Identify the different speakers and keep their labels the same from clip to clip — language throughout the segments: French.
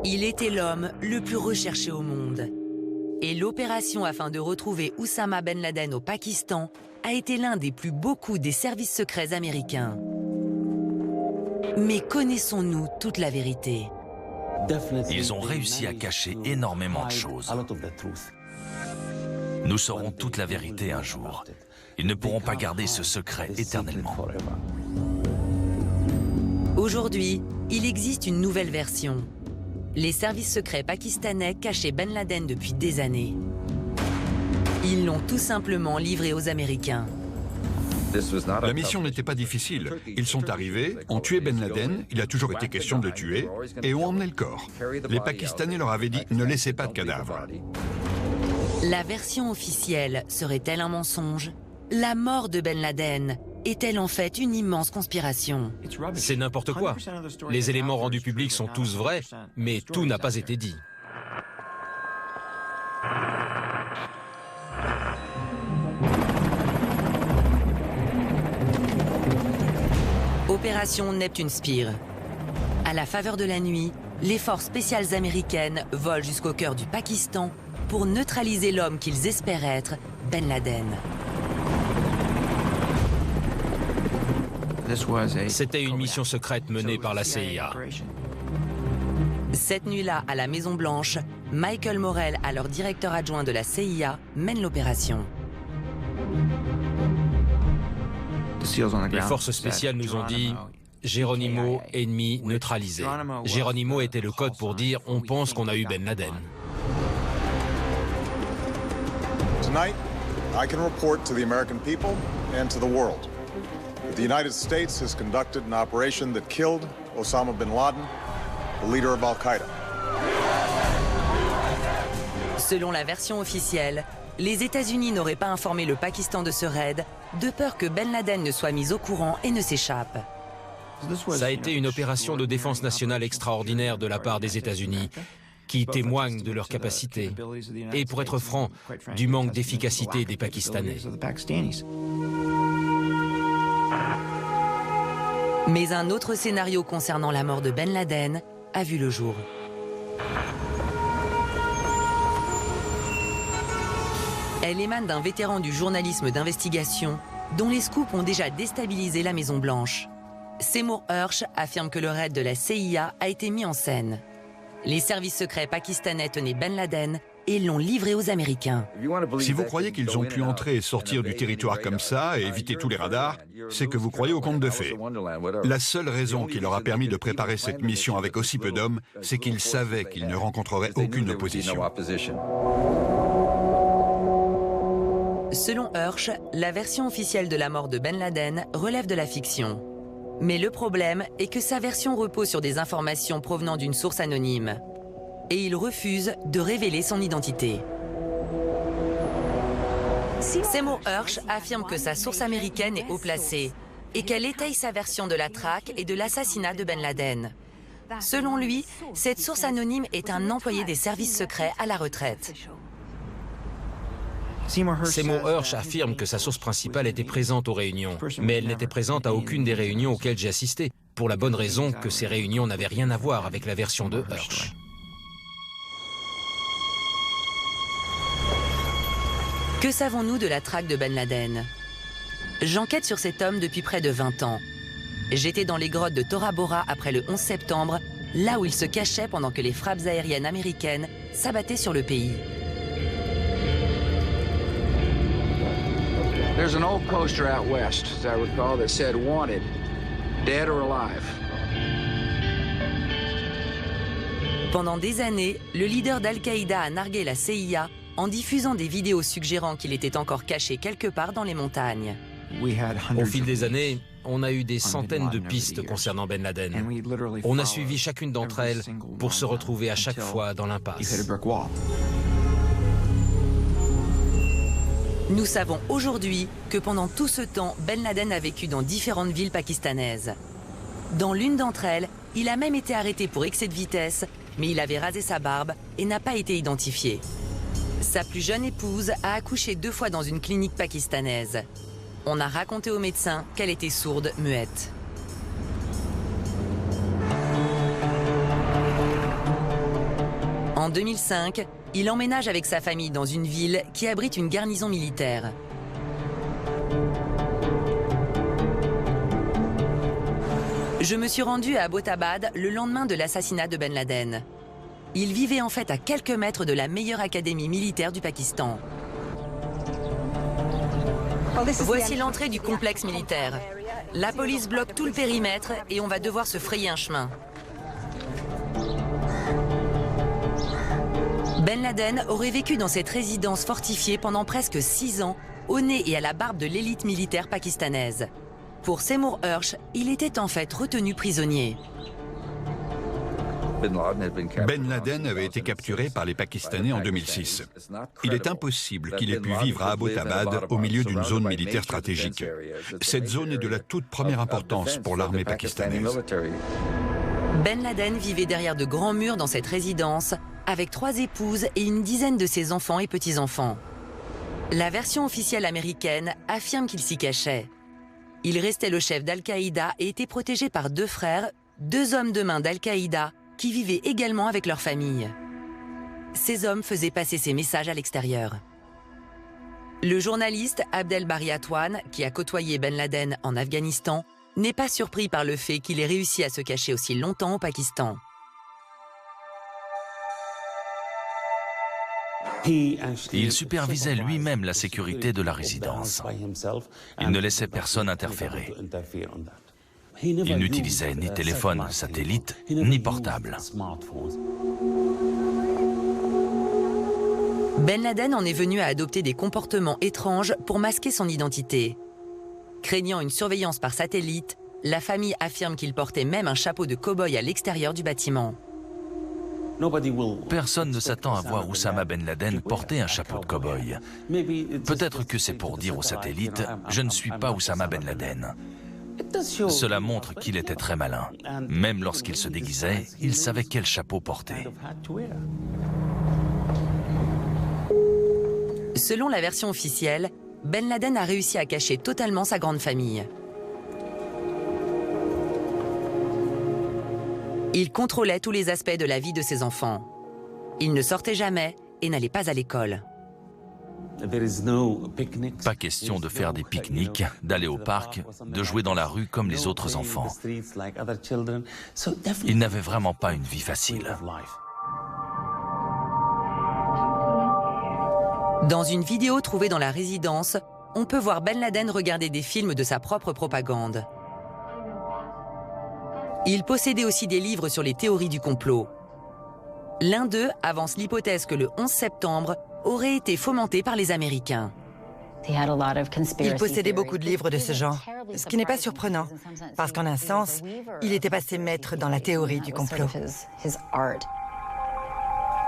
Speaker 1: Il était l'homme le plus recherché au monde. Et l'opération afin de retrouver Oussama Ben Laden au Pakistan a été l'un des plus beaux coups des services secrets américains. Mais connaissons-nous toute la vérité?
Speaker 2: Ils ont réussi à cacher énormément de choses. Nous saurons toute la vérité un jour. Ils ne pourront pas garder ce secret éternellement.
Speaker 1: Aujourd'hui, il existe une nouvelle version. Les services secrets pakistanais cachaient Ben Laden depuis des années. Ils l'ont tout simplement livré aux Américains.
Speaker 3: La mission n'était pas difficile. Ils sont arrivés, ont tué Ben Laden, il a toujours été question de le tuer, et ont emmené le corps. Les Pakistanais leur avaient dit « ne laissez pas de cadavre ».
Speaker 1: La version officielle serait-elle un mensonge? La mort de Ben Laden est-elle en fait une immense conspiration?
Speaker 4: C'est n'importe quoi. Les éléments rendus publics sont tous vrais, mais tout n'a pas été dit.
Speaker 1: Opération Neptune Spear. À la faveur de la nuit, les forces spéciales américaines volent jusqu'au cœur du Pakistan pour neutraliser l'homme qu'ils espèrent être, Ben Laden.
Speaker 4: C'était une mission secrète menée par la CIA.
Speaker 1: Cette nuit-là, à la Maison-Blanche, Michael Morell, alors directeur adjoint de la CIA, mène l'opération.
Speaker 4: Les forces spéciales nous ont dit « Geronimo, ennemi neutralisé ». Geronimo était le code pour dire « on pense qu'on a eu Ben Laden ».
Speaker 5: Tonight, I can report to the American people and to the world that the United States has conducted an operation that killed Osama bin Laden, the leader of Al-Qaeda.
Speaker 1: Selon la version officielle, les États-Unis n'auraient pas informé le Pakistan de ce raid, de peur que Ben Laden ne soit mis au courant et ne s'échappe.
Speaker 4: Ça a été une opération de défense nationale extraordinaire de la part des États-Unis, qui témoignent de leur capacité, et pour être franc, du manque d'efficacité des Pakistanais.
Speaker 1: Mais un autre scénario concernant la mort de Ben Laden a vu le jour. Elle émane d'un vétéran du journalisme d'investigation dont les scoops ont déjà déstabilisé la Maison-Blanche. Seymour Hersh affirme que le raid de la CIA a été mis en scène. Les services secrets pakistanais tenaient Ben Laden et l'ont livré aux Américains.
Speaker 3: Si vous croyez qu'ils ont pu entrer et sortir du territoire comme ça et éviter tous les radars, c'est que vous croyez au conte de fées. La seule raison qui leur a permis de préparer cette mission avec aussi peu d'hommes, c'est qu'ils savaient qu'ils ne rencontreraient aucune opposition.
Speaker 1: Selon Hersh, la version officielle de la mort de Ben Laden relève de la fiction. Mais le problème est que sa version repose sur des informations provenant d'une source anonyme. Et il refuse de révéler son identité. Seymour Hersh affirme que sa source américaine est haut placée et qu'elle étaye sa version de la traque et de l'assassinat de Ben Laden. Selon lui, cette source anonyme est un employé des services secrets à la retraite.
Speaker 4: Seymour Hersh affirme que sa source principale était présente aux réunions, mais elle n'était présente à aucune des réunions auxquelles j'ai assisté, pour la bonne raison que ces réunions n'avaient rien à voir avec la version de Hersh.
Speaker 1: Que savons-nous de la traque de Ben Laden? J'enquête sur cet homme depuis près de 20 ans. J'étais dans les grottes de Tora Bora après le 11 septembre, là où il se cachait pendant que les frappes aériennes américaines s'abattaient sur le pays.
Speaker 6: There's an old poster out west, as I recall, that said wanted, dead or alive.
Speaker 1: Pendant des années, le leader d'Al-Qaïda a nargué la CIA en diffusant des vidéos suggérant qu'il était encore caché quelque part dans les montagnes.
Speaker 4: Au fil des années, on a eu des centaines de pistes concernant Ben Laden. On a suivi chacune d'entre elles pour se retrouver à chaque fois dans l'impasse.
Speaker 1: Nous savons aujourd'hui que pendant tout ce temps, Ben Laden a vécu dans différentes villes pakistanaises. Dans l'une d'entre elles, il a même été arrêté pour excès de vitesse, mais il avait rasé sa barbe et n'a pas été identifié. Sa plus jeune épouse a accouché 2 fois dans une clinique pakistanaise. On a raconté aux médecins qu'elle était sourde, muette. En 2005, il emménage avec sa famille dans une ville qui abrite une garnison militaire. Je me suis rendu à Abbottabad le lendemain de l'assassinat de Ben Laden. Il vivait en fait à quelques mètres de la meilleure académie militaire du Pakistan. Voici l'entrée du complexe militaire. La police bloque tout le périmètre et on va devoir se frayer un chemin. Ben Laden aurait vécu dans cette résidence fortifiée pendant presque 6 ans, au nez et à la barbe de l'élite militaire pakistanaise. Pour Seymour Hersh, il était en fait retenu prisonnier.
Speaker 3: Ben Laden avait été capturé par les Pakistanais en 2006. Il est impossible qu'il ait pu vivre à Abbottabad au milieu d'une zone militaire stratégique. Cette zone est de la toute première importance pour l'armée pakistanaise.
Speaker 1: Ben Laden vivait derrière de grands murs dans cette résidence, avec 3 épouses et une dizaine de ses enfants et petits-enfants. La version officielle américaine affirme qu'il s'y cachait. Il restait le chef d'Al-Qaïda et était protégé par 2 frères, 2 hommes de main d'Al-Qaïda, qui vivaient également avec leur famille. Ces hommes faisaient passer ces messages à l'extérieur. Le journaliste Abdel Bari Atwan, qui a côtoyé Ben Laden en Afghanistan, n'est pas surpris par le fait qu'il ait réussi à se cacher aussi longtemps au Pakistan.
Speaker 2: Il supervisait lui-même la sécurité de la résidence. Il ne laissait personne interférer. Il n'utilisait ni téléphone satellite, ni portable.
Speaker 1: Ben Laden en est venu à adopter des comportements étranges pour masquer son identité. Craignant une surveillance par satellite, la famille affirme qu'il portait même un chapeau de cow-boy à l'extérieur du bâtiment.
Speaker 2: Personne ne s'attend à voir Oussama Ben Laden porter un chapeau de cow-boy. Peut-être que c'est pour dire au satellite « Je ne suis pas Oussama Ben Laden ». Cela montre qu'il était très malin. Même lorsqu'il se déguisait, il savait quel chapeau porter.
Speaker 1: Selon la version officielle, Ben Laden a réussi à cacher totalement sa grande famille. Il contrôlait tous les aspects de la vie de ses enfants. Il ne sortait jamais et n'allait pas à l'école.
Speaker 2: Pas question de faire des pique-niques, d'aller au parc, de jouer dans la rue comme les autres enfants. Il n'avait vraiment pas une vie facile.
Speaker 1: Dans une vidéo trouvée dans la résidence, on peut voir Ben Laden regarder des films de sa propre propagande. Il possédait aussi des livres sur les théories du complot. L'un d'eux avance l'hypothèse que le 11 septembre aurait été fomenté par les Américains.
Speaker 7: Il possédait beaucoup de livres de ce genre, ce qui n'est pas surprenant, parce qu'en un sens, il était passé maître dans la théorie du complot.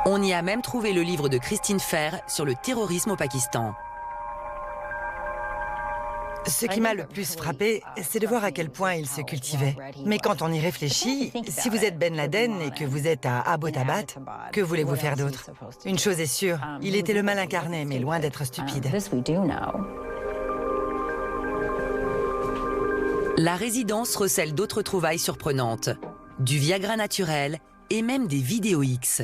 Speaker 1: On y a même trouvé le livre de Christine Fair sur le terrorisme au Pakistan.
Speaker 7: Ce qui m'a le plus frappé, c'est de voir à quel point il se cultivait. Mais quand on y réfléchit, si vous êtes Ben Laden et que vous êtes à Abbottabad, que voulez-vous faire d'autre? Une chose est sûre, il était le mal incarné, mais loin d'être stupide.
Speaker 1: La résidence recèle d'autres trouvailles surprenantes. Du Viagra naturel et même des vidéos X.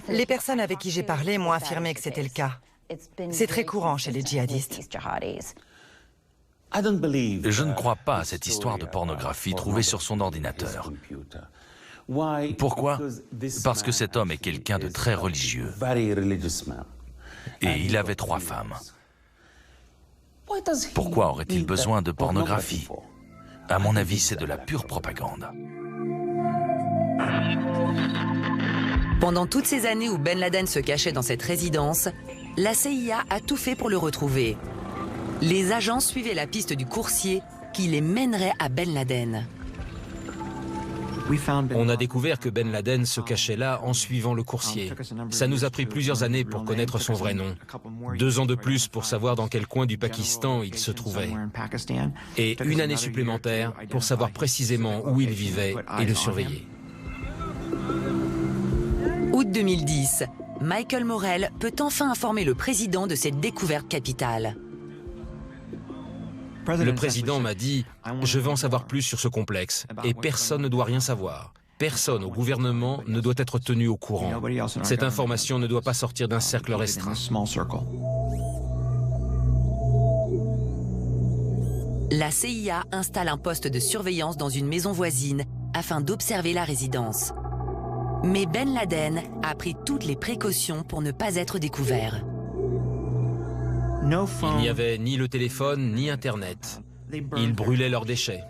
Speaker 7: Les personnes avec qui j'ai parlé m'ont affirmé que c'était le cas. C'est très courant chez les djihadistes.
Speaker 2: Je ne crois pas à cette histoire de pornographie trouvée sur son ordinateur. Pourquoi? Parce que cet homme est quelqu'un de très religieux. Et il avait 3 femmes. Pourquoi aurait-il besoin de pornographie? À mon avis, c'est de la pure propagande.
Speaker 1: Pendant toutes ces années où Ben Laden se cachait dans cette résidence, la CIA a tout fait pour le retrouver. Les agents suivaient la piste du coursier qui les mènerait à Ben Laden.
Speaker 4: On a découvert que Ben Laden se cachait là en suivant le coursier. Ça nous a pris plusieurs années pour connaître son vrai nom. 2 ans de plus pour savoir dans quel coin du Pakistan il se trouvait. Et 1 année supplémentaire pour savoir précisément où il vivait et le surveiller.
Speaker 1: Août 2010, Michael Morell peut enfin informer le président de cette découverte capitale.
Speaker 4: Le président m'a dit « Je veux en savoir plus sur ce complexe et personne ne doit rien savoir. Personne au gouvernement ne doit être tenu au courant. Cette information ne doit pas sortir d'un cercle restreint.
Speaker 1: La CIA installe un poste de surveillance dans une maison voisine afin d'observer la résidence. Mais Ben Laden a pris toutes les précautions pour ne pas être découvert.
Speaker 4: Il n'y avait ni le téléphone, ni Internet. Ils brûlaient leurs déchets.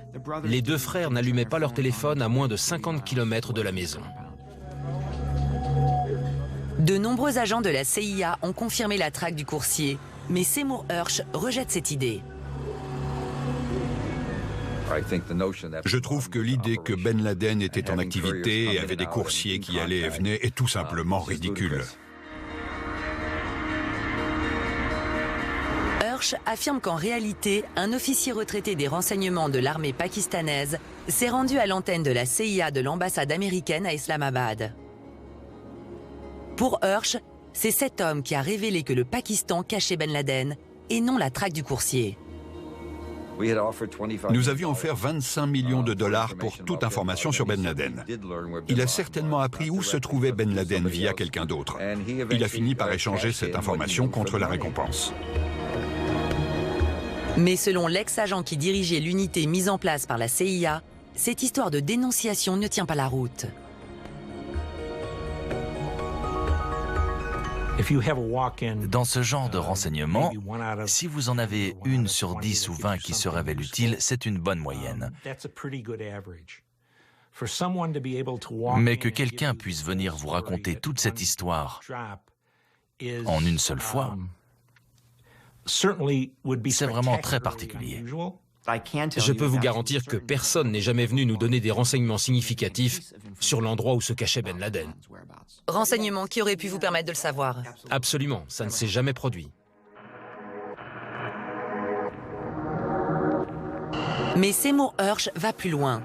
Speaker 4: Les deux frères n'allumaient pas leur téléphone à moins de 50 km de la maison.
Speaker 1: De nombreux agents de la CIA ont confirmé la traque du coursier, mais Seymour Hersh rejette cette idée.
Speaker 3: Je trouve que l'idée que Ben Laden était en activité et avait des coursiers qui allaient et venaient est tout simplement ridicule.
Speaker 1: Hersh affirme qu'en réalité, un officier retraité des renseignements de l'armée pakistanaise s'est rendu à l'antenne de la CIA de l'ambassade américaine à Islamabad. Pour Hersh, c'est cet homme qui a révélé que le Pakistan cachait Ben Laden et non la traque du coursier.
Speaker 3: Nous avions offert 25 millions de dollars pour toute information sur Ben Laden. Il a certainement appris où se trouvait Ben Laden via quelqu'un d'autre. Il a fini par échanger cette information contre la récompense.
Speaker 1: Mais selon l'ex-agent qui dirigeait l'unité mise en place par la CIA, cette histoire de dénonciation ne tient pas la route.
Speaker 2: Dans ce genre de renseignements, si vous en avez 1 sur 10 ou 20 qui se révèlent utiles, c'est une bonne moyenne. Mais que quelqu'un puisse venir vous raconter toute cette histoire en une seule fois, c'est vraiment très particulier.
Speaker 4: Je peux vous garantir que personne n'est jamais venu nous donner des renseignements significatifs sur l'endroit où se cachait Ben Laden.
Speaker 1: Renseignements qui auraient pu vous permettre de le savoir.
Speaker 4: Absolument, ça ne s'est jamais produit.
Speaker 1: Mais Seymour Hersh va plus loin.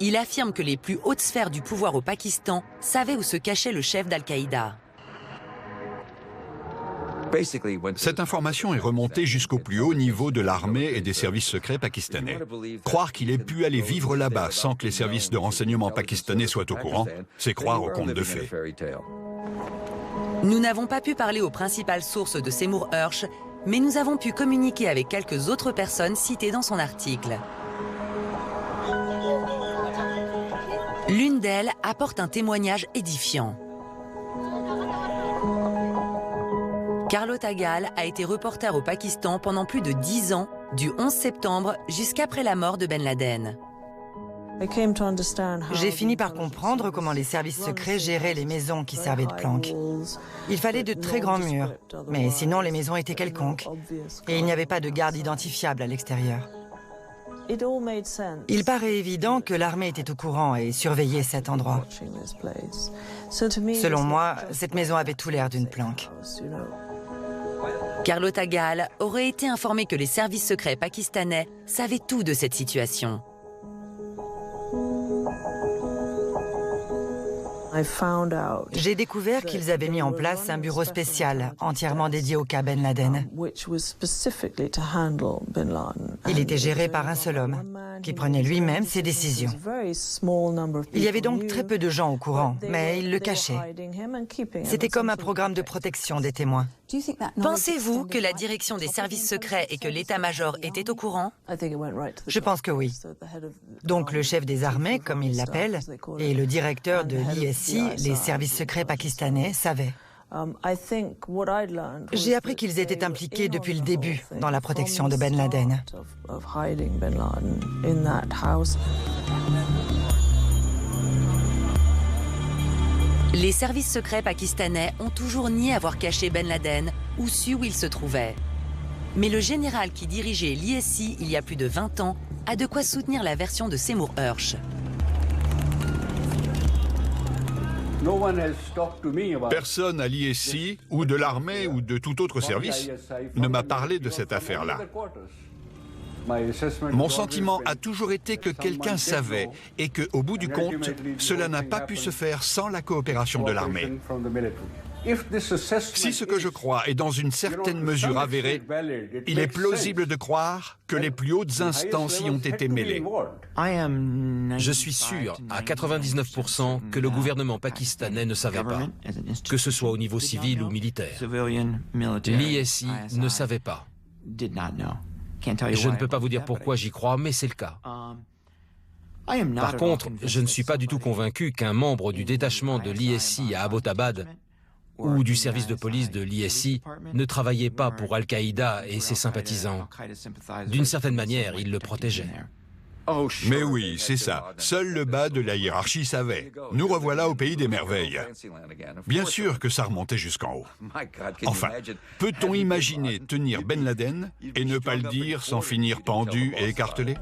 Speaker 1: Il affirme que les plus hautes sphères du pouvoir au Pakistan savaient où se cachait le chef d'Al-Qaïda.
Speaker 3: Cette information est remontée jusqu'au plus haut niveau de l'armée et des services secrets pakistanais. Croire qu'il ait pu aller vivre là-bas sans que les services de renseignement pakistanais soient au courant, c'est croire au conte de fées.
Speaker 1: Nous n'avons pas pu parler aux principales sources de Seymour Hersh, mais nous avons pu communiquer avec quelques autres personnes citées dans son article. L'une d'elles apporte un témoignage édifiant. Carlota Gall a été reporter au Pakistan pendant plus de 10 ans, du 11 septembre jusqu'après la mort de Ben Laden.
Speaker 7: J'ai fini par comprendre comment les services secrets géraient les maisons qui servaient de planque. Il fallait de très grands murs, mais sinon les maisons étaient quelconques. Et il n'y avait pas de garde identifiable à l'extérieur. Il paraît évident que l'armée était au courant et surveillait cet endroit. Selon moi, cette maison avait tout l'air d'une planque.
Speaker 1: Carlota Gall aurait été informée que les services secrets pakistanais savaient tout de cette situation.
Speaker 7: J'ai découvert qu'ils avaient mis en place un bureau spécial entièrement dédié au cas Ben Laden. Il était géré par un seul homme, qui prenait lui-même ses décisions. Il y avait donc très peu de gens au courant, mais il le cachait. C'était comme un programme de protection des témoins.
Speaker 1: Pensez-vous que la direction des services secrets et que l'état-major étaient au courant?
Speaker 7: Je pense que oui. Donc le chef des armées, comme il l'appelle, et le directeur de l'ISI, les services secrets pakistanais, savaient. J'ai appris qu'ils étaient impliqués depuis le début dans la protection de Ben Laden.
Speaker 1: Les services secrets pakistanais ont toujours nié avoir caché Ben Laden ou su où il se trouvait. Mais le général qui dirigeait l'ISI il y a plus de 20 ans a de quoi soutenir la version de Seymour Hersh.
Speaker 3: Personne à l'ISI, ou de l'armée, ou de tout autre service, ne m'a parlé de cette affaire-là. Mon sentiment a toujours été que quelqu'un savait et qu'au bout du compte, cela n'a pas pu se faire sans la coopération de l'armée. Si ce que je crois est dans une certaine mesure avéré, il est plausible de croire que les plus hautes instances y ont été mêlées.
Speaker 4: Je suis sûr, à 99%, que le gouvernement pakistanais ne savait pas, que ce soit au niveau civil ou militaire. L'ISI ne savait pas. Je ne peux pas vous dire pourquoi j'y crois, mais c'est le cas. Par contre, je ne suis pas du tout convaincu qu'un membre du détachement de l'ISI à Abbottabad ou du service de police de l'ISI ne travaillait pas pour Al-Qaïda et ses sympathisants. D'une certaine manière, il le protégeait.
Speaker 3: Mais oui, c'est ça. Seul le bas de la hiérarchie savait. Nous revoilà au pays des merveilles. Bien sûr que ça remontait jusqu'en haut. Enfin, peut-on imaginer tenir Ben Laden et ne pas le dire sans finir pendu et écartelé?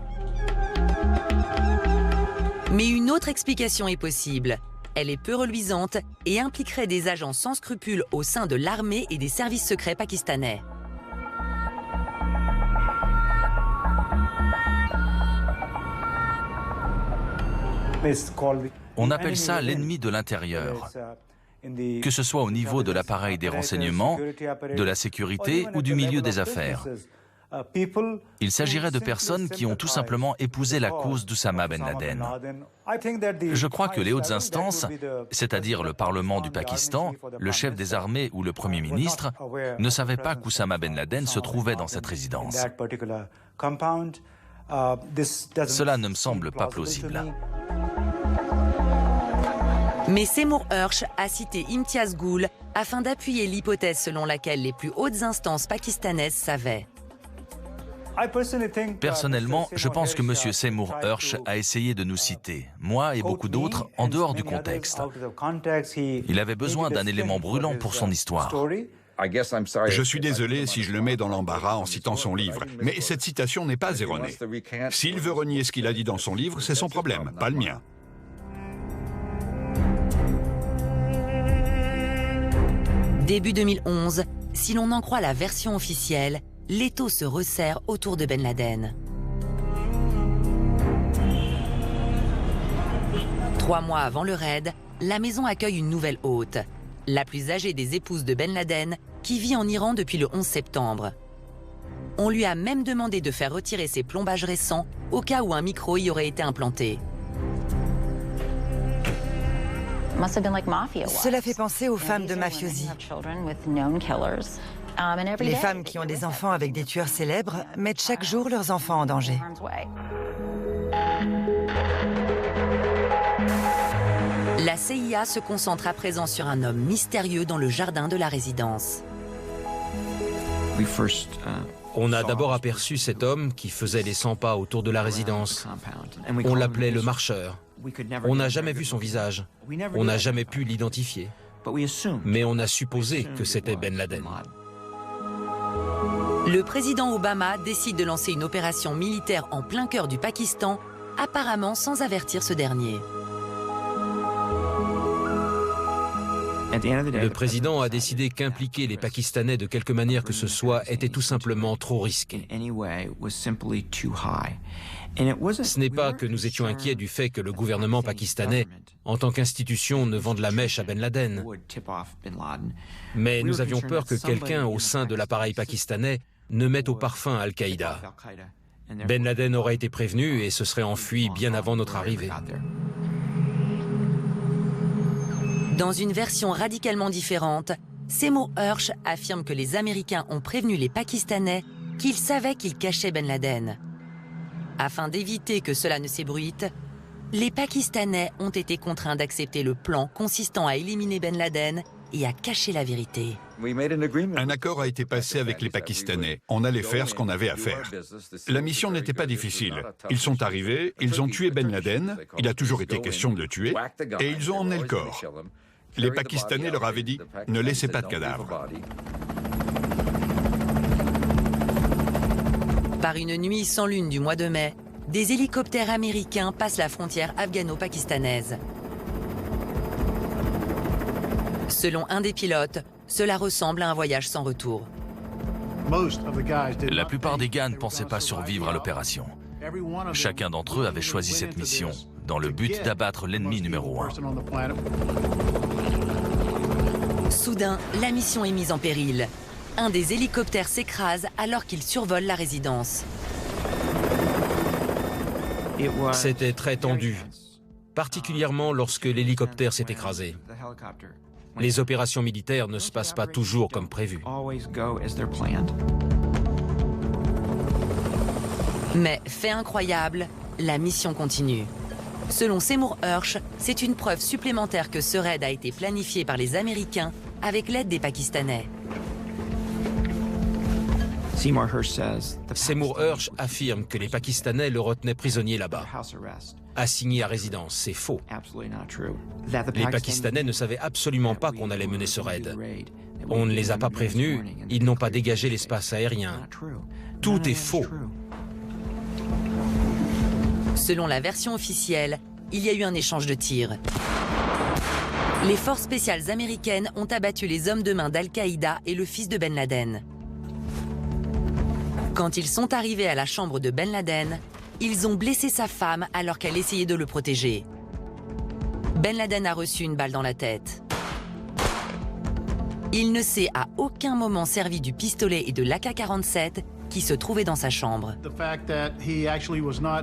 Speaker 1: Mais une autre explication est possible. Elle est peu reluisante et impliquerait des agents sans scrupules au sein de l'armée et des services secrets pakistanais.
Speaker 2: On appelle ça l'ennemi de l'intérieur, que ce soit au niveau de l'appareil des renseignements, de la sécurité ou du milieu des affaires. Il s'agirait de personnes qui ont tout simplement épousé la cause d'Oussama Ben Laden. Je crois que les hautes instances, c'est-à-dire le Parlement du Pakistan, le chef des armées ou le Premier ministre, ne savaient pas qu'Oussama Ben Laden se trouvait dans cette résidence. Cela ne me semble pas plausible.
Speaker 1: Mais Seymour Hersh a cité Imtiaz Gul afin d'appuyer l'hypothèse selon laquelle les plus hautes instances pakistanaises savaient.
Speaker 2: Personnellement, je pense que M. Seymour Hersh a essayé de nous citer, moi et beaucoup d'autres, en dehors du contexte. Il avait besoin d'un élément brûlant pour son histoire.
Speaker 3: Je suis désolé si je le mets dans l'embarras en citant son livre, mais cette citation n'est pas erronée. S'il veut renier ce qu'il a dit dans son livre, c'est son problème, pas le mien.
Speaker 1: Début 2011, si l'on en croit la version officielle, l'étau se resserre autour de Ben Laden. 3 mois avant le raid, la maison accueille une nouvelle hôte, la plus âgée des épouses de Ben Laden, qui vit en Iran depuis le 11 septembre. On lui a même demandé de faire retirer ses plombages récents au cas où un micro y aurait été implanté.
Speaker 7: Cela fait penser aux femmes de mafiosi. Les femmes qui ont des enfants avec des tueurs célèbres mettent chaque jour leurs enfants en danger.
Speaker 1: La CIA se concentre à présent sur un homme mystérieux dans le jardin de la résidence.
Speaker 4: On a d'abord aperçu cet homme qui faisait les 100 pas autour de la résidence. On l'appelait le marcheur. On n'a jamais vu son visage. On n'a jamais pu l'identifier. Mais on a supposé que c'était Ben Laden.
Speaker 1: Le président Obama décide de lancer une opération militaire en plein cœur du Pakistan, apparemment sans avertir ce dernier.
Speaker 4: Le président a décidé qu'impliquer les Pakistanais de quelque manière que ce soit était tout simplement trop risqué. Ce n'est pas que nous étions inquiets du fait que le gouvernement pakistanais, en tant qu'institution, ne vende la mèche à Ben Laden. Mais nous avions peur que quelqu'un au sein de l'appareil pakistanais ne mette au parfum Al-Qaïda. Ben Laden aurait été prévenu et se serait enfui bien avant notre arrivée.
Speaker 1: Dans une version radicalement différente, Seymour Hersh affirme que les Américains ont prévenu les Pakistanais qu'ils savaient qu'ils cachaient Ben Laden. Afin d'éviter que cela ne s'ébruite, les Pakistanais ont été contraints d'accepter le plan consistant à éliminer Ben Laden et à cacher la vérité.
Speaker 3: Un accord a été passé avec les Pakistanais. On allait faire ce qu'on avait à faire. La mission n'était pas difficile. Ils sont arrivés, ils ont tué Ben Laden, il a toujours été question de le tuer, et ils ont emmené le corps. Les Pakistanais leur avaient dit « Ne laissez pas de cadavre ».
Speaker 1: Par une nuit sans lune du mois de mai, des hélicoptères américains passent la frontière afghano-pakistanaise. Selon un des pilotes, cela ressemble à un voyage sans retour.
Speaker 2: La plupart des gars ne pensaient pas survivre à l'opération. Chacun d'entre eux avait choisi cette mission, dans le but d'abattre l'ennemi numéro 1.
Speaker 1: Soudain, la mission est mise en péril. Un des hélicoptères s'écrase alors qu'il survole la résidence.
Speaker 4: C'était très tendu, particulièrement lorsque l'hélicoptère s'est écrasé. Les opérations militaires ne se passent pas toujours comme prévu.
Speaker 1: Mais, fait incroyable, la mission continue. Selon Seymour Hersh, c'est une preuve supplémentaire que ce raid a été planifié par les Américains avec l'aide des Pakistanais.
Speaker 4: Seymour Hersh affirme que les Pakistanais le retenaient prisonnier là-bas, assigné à résidence. C'est faux. Les Pakistanais ne savaient absolument pas qu'on allait mener ce raid. On ne les a pas prévenus, ils n'ont pas dégagé l'espace aérien. Tout est faux.
Speaker 1: Selon la version officielle, il y a eu un échange de tirs. Les forces spéciales américaines ont abattu les hommes de main d'Al-Qaïda et le fils de Ben Laden. Quand ils sont arrivés à la chambre de Ben Laden, ils ont blessé sa femme alors qu'elle essayait de le protéger. Ben Laden a reçu une balle dans la tête. Il ne s'est à aucun moment servi du pistolet et de l'AK-47 qui se trouvaient dans sa chambre.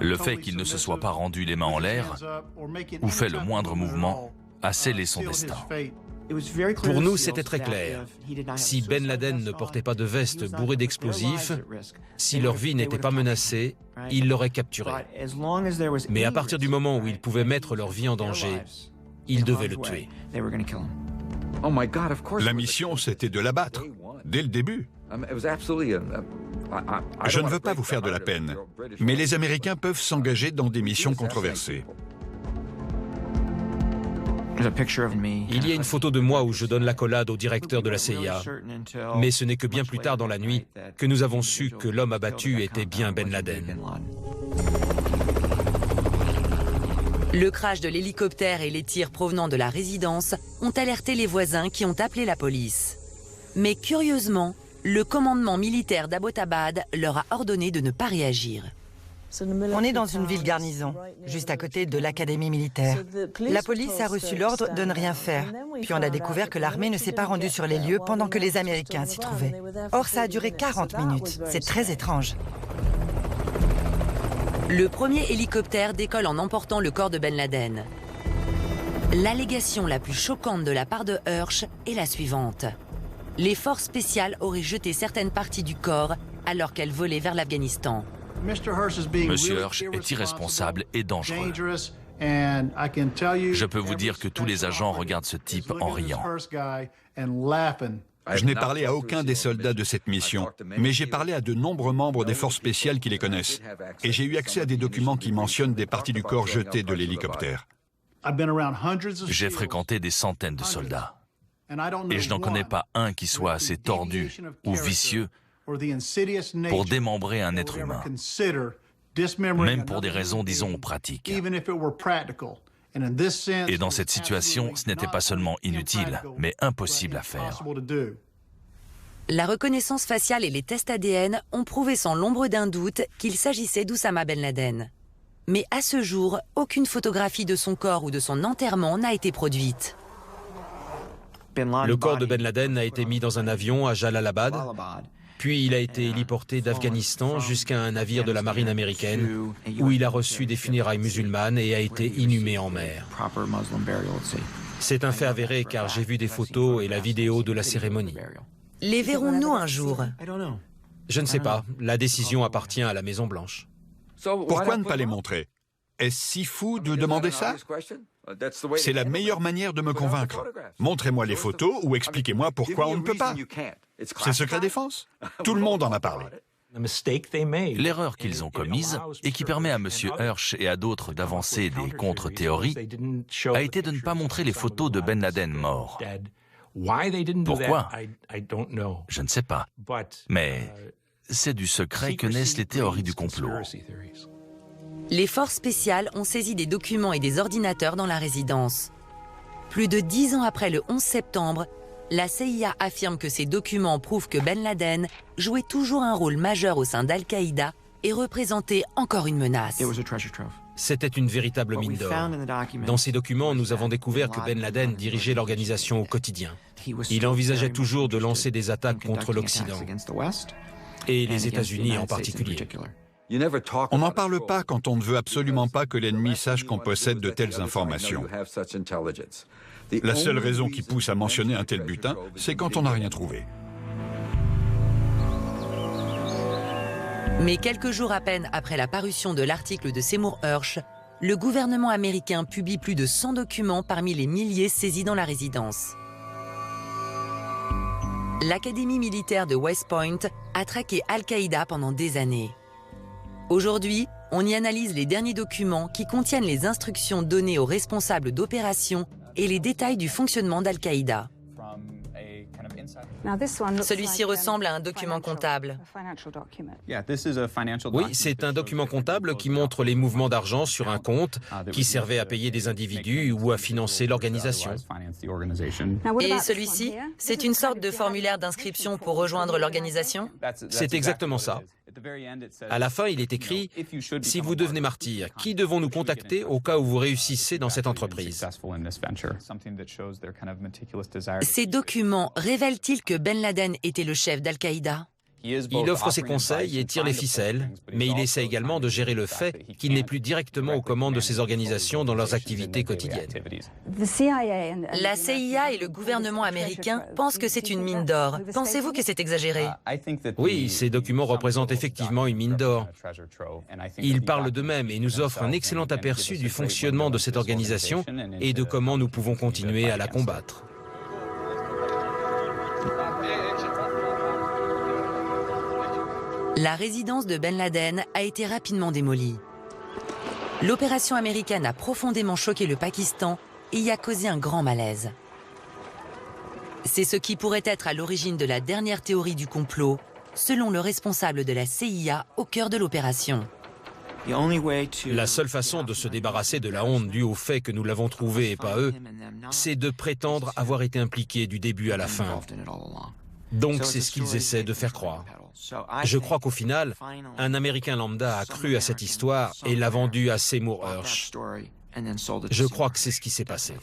Speaker 2: Le fait qu'il ne se soit pas rendu les mains en l'air ou fait le moindre mouvement a scellé son destin.
Speaker 4: Pour nous, c'était très clair. Si Ben Laden ne portait pas de veste bourrée d'explosifs, si leur vie n'était pas menacée, ils l'auraient capturé. Mais à partir du moment où ils pouvaient mettre leur vie en danger, ils devaient le tuer.
Speaker 3: La mission, c'était de l'abattre, dès le début. Je ne veux pas vous faire de la peine, mais les Américains peuvent s'engager dans des missions controversées.
Speaker 4: Il y a une photo de moi où je donne l'accolade au directeur de la CIA. Mais ce n'est que bien plus tard dans la nuit que nous avons su que l'homme abattu était bien Ben Laden.
Speaker 1: Le crash de l'hélicoptère et les tirs provenant de la résidence ont alerté les voisins qui ont appelé la police. Mais curieusement, le commandement militaire d'Abbottabad leur a ordonné de ne pas réagir.
Speaker 7: On est dans une ville garnison, juste à côté de l'académie militaire. La police a reçu l'ordre de ne rien faire. Puis on a découvert que l'armée ne s'est pas rendue sur les lieux pendant que les Américains s'y trouvaient. Or, ça a duré 40 minutes. C'est très étrange.
Speaker 1: Le premier hélicoptère décolle en emportant le corps de Ben Laden. L'allégation la plus choquante de la part de Hersh est la suivante. Les forces spéciales auraient jeté certaines parties du corps alors qu'elles volaient vers l'Afghanistan.
Speaker 2: Monsieur Hersh est irresponsable et dangereux. Je peux vous dire que tous les agents regardent ce type en riant.
Speaker 3: Je n'ai parlé à aucun des soldats de cette mission, mais j'ai parlé à de nombreux membres des forces spéciales qui les connaissent. Et j'ai eu accès à des documents qui mentionnent des parties du corps jetées de l'hélicoptère.
Speaker 2: J'ai fréquenté des centaines de soldats. Et je n'en connais pas un qui soit assez tordu ou vicieux pour démembrer un être humain, même pour des raisons, disons, pratiques. Et dans cette situation, ce n'était pas seulement inutile, mais impossible à faire.
Speaker 1: La reconnaissance faciale et les tests ADN ont prouvé sans l'ombre d'un doute qu'il s'agissait d'Oussama Ben Laden. Mais à ce jour, aucune photographie de son corps ou de son enterrement n'a été produite.
Speaker 4: Le corps de Ben Laden a été mis dans un avion à Jalalabad, puis il a été héliporté d'Afghanistan jusqu'à un navire de la marine américaine où il a reçu des funérailles musulmanes et a été inhumé en mer. C'est un fait avéré car j'ai vu des photos et la vidéo de la cérémonie.
Speaker 1: Les verrons-nous un jour?
Speaker 4: Je ne sais pas, la décision appartient à la Maison-Blanche.
Speaker 3: Pourquoi ne pas les montrer? Est-ce si fou de demander ça? C'est la meilleure manière de me convaincre. Montrez-moi les photos ou expliquez-moi pourquoi on ne peut pas. C'est secret défense. Tout le monde en a parlé.
Speaker 2: L'erreur qu'ils ont commise, et qui permet à M. Hersh et à d'autres d'avancer des contre-théories, a été de ne pas montrer les photos de Ben Laden mort. Pourquoi? Je ne sais pas. Mais c'est du secret que naissent les théories du complot.
Speaker 1: Les forces spéciales ont saisi des documents et des ordinateurs dans la résidence. Plus de 10 ans après le 11 septembre, la CIA affirme que ces documents prouvent que Ben Laden jouait toujours un rôle majeur au sein d'Al-Qaïda et représentait encore une menace.
Speaker 4: C'était une véritable mine d'or. Dans ces documents, nous avons découvert que Ben Laden dirigeait l'organisation au quotidien. Il envisageait toujours de lancer des attaques contre l'Occident, et les États-Unis en particulier.
Speaker 3: On n'en parle pas quand on ne veut absolument pas que l'ennemi sache qu'on possède de telles informations. La seule raison qui pousse à mentionner un tel butin, c'est quand on n'a rien trouvé.
Speaker 1: Mais quelques jours à peine après la parution de l'article de Seymour Hersh, le gouvernement américain publie plus de 100 documents parmi les milliers saisis dans la résidence. L'académie militaire de West Point a traqué Al-Qaïda pendant des années. Aujourd'hui, on y analyse les derniers documents qui contiennent les instructions données aux responsables d'opérations et les détails du fonctionnement d'Al-Qaïda. Celui-ci ressemble à un document comptable.
Speaker 4: Oui, c'est un document comptable qui montre les mouvements d'argent sur un compte qui servait à payer des individus ou à financer l'organisation.
Speaker 1: Et celui-ci, c'est une sorte de formulaire d'inscription pour rejoindre l'organisation?
Speaker 4: C'est exactement ça. À la fin, il est écrit « Si vous devenez martyr, qui devons-nous contacter au cas où vous réussissez dans cette entreprise ?»
Speaker 1: Ces documents révèlent-ils que Ben Laden était le chef d'Al-Qaïda?
Speaker 4: Il offre ses conseils et tire les ficelles, mais il essaie également de gérer le fait qu'il n'est plus directement aux commandes de ces organisations dans leurs activités quotidiennes.
Speaker 1: La CIA et le gouvernement américain pensent que c'est une mine d'or. Pensez-vous que c'est exagéré?
Speaker 4: Oui, ces documents représentent effectivement une mine d'or. Ils parlent d'eux-mêmes et nous offrent un excellent aperçu du fonctionnement de cette organisation et de comment nous pouvons continuer à la combattre.
Speaker 1: La résidence de Ben Laden a été rapidement démolie. L'opération américaine a profondément choqué le Pakistan et y a causé un grand malaise. C'est ce qui pourrait être à l'origine de la dernière théorie du complot, selon le responsable de la CIA au cœur de l'opération.
Speaker 4: La seule façon de se débarrasser de la honte due au fait que nous l'avons trouvé et pas eux, c'est de prétendre avoir été impliqués du début à la fin. Donc c'est ce qu'ils essaient de faire croire. Je crois qu'au final, un Américain lambda a cru à cette histoire et l'a vendue à Seymour Hersh. Je crois que c'est ce qui s'est passé.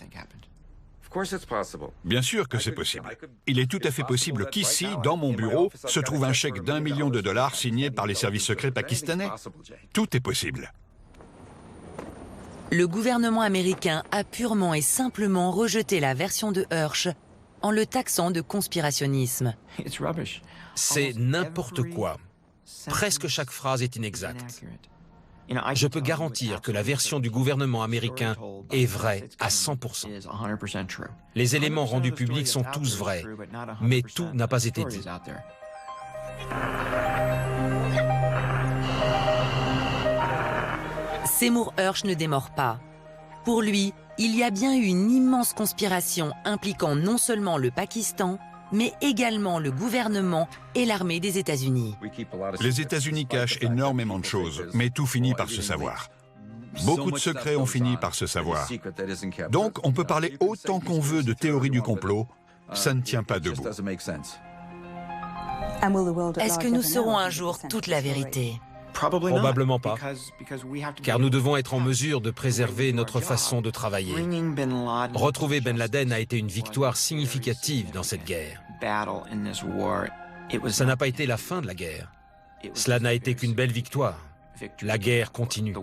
Speaker 3: Bien sûr que c'est possible. Il est tout à fait possible qu'ici, dans mon bureau, se trouve un chèque d'1 million de dollars signé par les services secrets pakistanais. Tout est possible.
Speaker 1: Le gouvernement américain a purement et simplement rejeté la version de Hersh en le taxant de conspirationnisme.
Speaker 4: C'est n'importe quoi. Presque chaque phrase est inexacte. Je peux garantir que la version du gouvernement américain est vraie à 100%. Les éléments rendus publics sont tous vrais, mais tout n'a pas été dit.
Speaker 1: Seymour Hersh ne démord pas. Pour lui, il y a bien eu une immense conspiration impliquant non seulement le Pakistan, mais également le gouvernement et l'armée des États-Unis.
Speaker 3: Les États-Unis cachent énormément de choses, mais tout finit par se savoir. Beaucoup de secrets ont fini par se savoir. Donc, on peut parler autant qu'on veut de théorie du complot, ça ne tient pas debout.
Speaker 1: Est-ce que nous saurons un jour toute la vérité?
Speaker 4: Probablement pas, car nous devons être en mesure de préserver notre façon de travailler. Retrouver Ben Laden a été une victoire significative dans cette guerre. Ça n'a pas été la fin de la guerre. Cela n'a été qu'une belle victoire. La guerre continue.